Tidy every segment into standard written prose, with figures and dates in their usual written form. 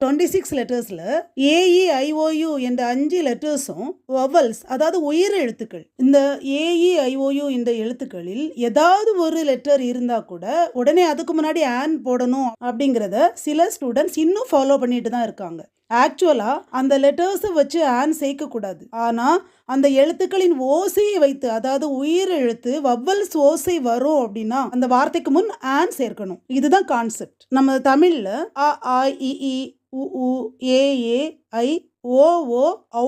26 லெட்டர்ஸில் AEIOU என்ற 5 லெட்டர்ஸும் vowels, அதாவது உயிர் எழுத்துக்கள். இந்த ஏஇஐஓயு இந்த எழுத்துக்களில் ஏதாவது ஒரு லெட்டர் இருந்தால் கூட உடனே அதுக்கு முன்னாடி ஆன் போடணும் அப்படிங்கிறத சில ஸ்டூடெண்ட்ஸ் இன்னும் ஃபாலோ பண்ணிட்டு தான் இருக்காங்க. ஆக்சுவலாக அந்த லெட்டர்ஸை வச்சு ஆன் சேர்க்கக்கூடாது. ஆனால் அந்த எழுத்துக்களின் ஓசையை வைத்து, அதாவது உயிர் எழுத்து வவ்வல்ஸ் ஓசை வரும் அப்படின்னா அந்த வார்த்தைக்கு முன் ஆன் சேர்க்கணும். இதுதான் கான்செப்ட். நம்ம தமிழில் அ ஆ இ ஈ உ உ ஏ ஏ ஐ ஓ ஓ ஔ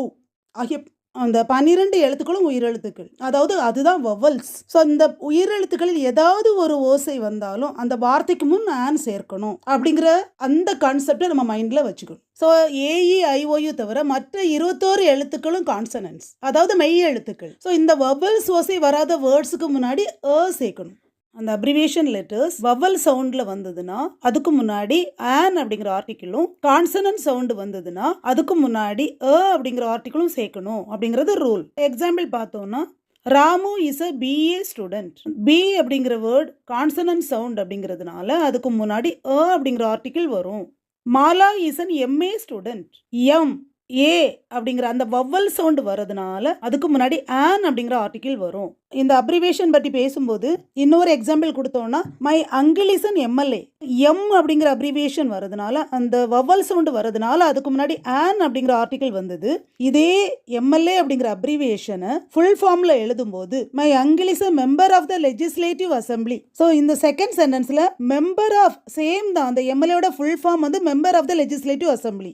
ஆகிய அந்த 12 எழுத்துக்களும் உயிரெழுத்துக்கள், அதாவது அதுதான் வவல்ஸ். ஸோ இந்த உயிரெழுத்துக்களில் ஏதாவது ஒரு ஓசை வந்தாலும் அந்த வார்த்தைக்கு முன் ஆன் சேர்க்கணும் அப்படிங்கிற அந்த கான்செப்டை நம்ம மைண்டில் வச்சுக்கணும். ஸோ ஏஇஐஓயு தவிர மற்ற 21 எழுத்துக்களும் கான்சனன்ஸ், அதாவது மெய் எழுத்துக்கள். ஸோ இந்த வவல்ஸ் ஓசை வராத வேர்ட்ஸுக்கு முன்னாடி சேர்க்கணும். அந்த அப்ரிவியேஷன் லெட்டர்ஸ் வவல் சவுண்டில் வந்ததுன்னா அதுக்கு முன்னாடி ஆன் அப்படிங்கிற ஆர்டிக்கிளும், கான்சனன்ட் சவுண்டு வந்ததுன்னா அதுக்கு முன்னாடி அப்படிங்கிற ஆர்டிக்கிளும் சேர்க்கணும் அப்படிங்கிறது ரூல். எக்ஸாம்பிள் பார்த்தோம்னா, Ramu is a BA student. B அப்படிங்கிற வேர்ட் கான்சனன்ட் சவுண்ட் அப்படிங்கிறதுனால அதுக்கு முன்னாடி அப்படிங்கிற ஆர்டிக்கிள் வரும். Mala is an MA student. M A அப்படிங்கிற அந்த வவ்வல் சவுண்டு வர்றதுனால அதுக்கு முன்னாடி ஆன் அப்படிங்கிற ஆர்டிக்கிள் வரும். இந்த அப்ரிவேஷன் பற்றி பேசும்போது இன்னொரு எக்ஸாம்பிள் கொடுத்தோம்னா, my uncle is an MLA. M அப்படிங்கிற அப்ரிவேஷன் வர்றதுனால அந்த வவ்வல் சவுண்டு வர்றதுனால அதுக்கு முன்னாடி ஆன் அப்படிங்கிற ஆர்டிக்கிள் வந்தது. இதே எம்எல்ஏ அப்படிங்கிற அப்ரிவேஷனை ஃபுல் ஃபார்மில் எழுதும்போது my uncle is a member of the legislative assembly. So இந்த செகண்ட் சென்டென்ஸில் மெம்பர் ஆஃப் சேம் தான், அந்த எம்எல்ஏயோட ஃபுல் ஃபார்ம் வந்து member of the legislative assembly.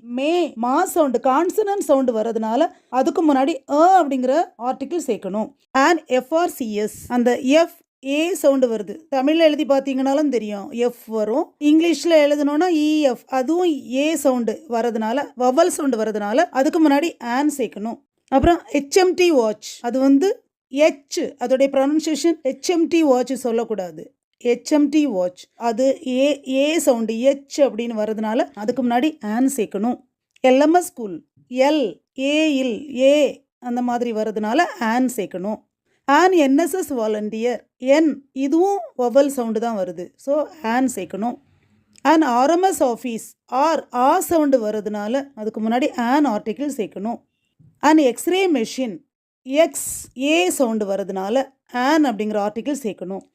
மா சவுண்டு கான்சனன்ட் சவுண்டு வர்றதுனால அதுக்கு முன்னாடி அப்படிங்கிற ஆர்டிக்கிள் சேர்க்கணும். அண்ட் எஃப்ஆர்சிஎஸ், அந்த எஃப் ஏ சவுண்டு வருது. தமிழில் எழுதி பார்த்தீங்கன்னாலும் தெரியும் எஃப் வரும். இங்கிலீஷில் எழுதணும்னா இஎஃப், அதுவும் ஏ சவுண்டு வரதுனால, வவல் சவுண்டு வரதுனால அதுக்கு முன்னாடி ஆன் சேர்க்கணும். அப்புறம் ஹெச்எம்டி வாட்ச், அது வந்து ஹெச், அதோடைய ப்ரொனன்சியேஷன் ஹெச்எம்டி வாட்ச் சொல்லக்கூடாது, ஹெச்எம்டி வாட்ச். அது ஏ சவுண்டு ஹெச் அப்படின்னு வரதுனால அதுக்கு முன்னாடி ஆன் சேர்க்கணும். எல்எம்எஸ் ஸ்கூல், எல் ஏஇல் ஏ அந்த மாதிரி வர்றதுனால ஆன் சேர்க்கணும். ஆன் என்எஸ்எஸ் வாலண்டியர், என் இதுவும் வவல் சவுண்டு தான் வருது, ஸோ ஆன் சேர்க்கணும். ஆன் ஆர்எம்எஸ் ஆஃபீஸ், ஆ சவுண்டு வர்றதுனால அதுக்கு முன்னாடி ஆன் ஆர்டிக்கிள் சேர்க்கணும். ஆன் எக்ஸ்ரே மெஷின், எக்ஸ் ஏ சவுண்டு வர்றதுனால ஆன் அப்படிங்கிற ஆர்டிக்கிள் சேர்க்கணும்.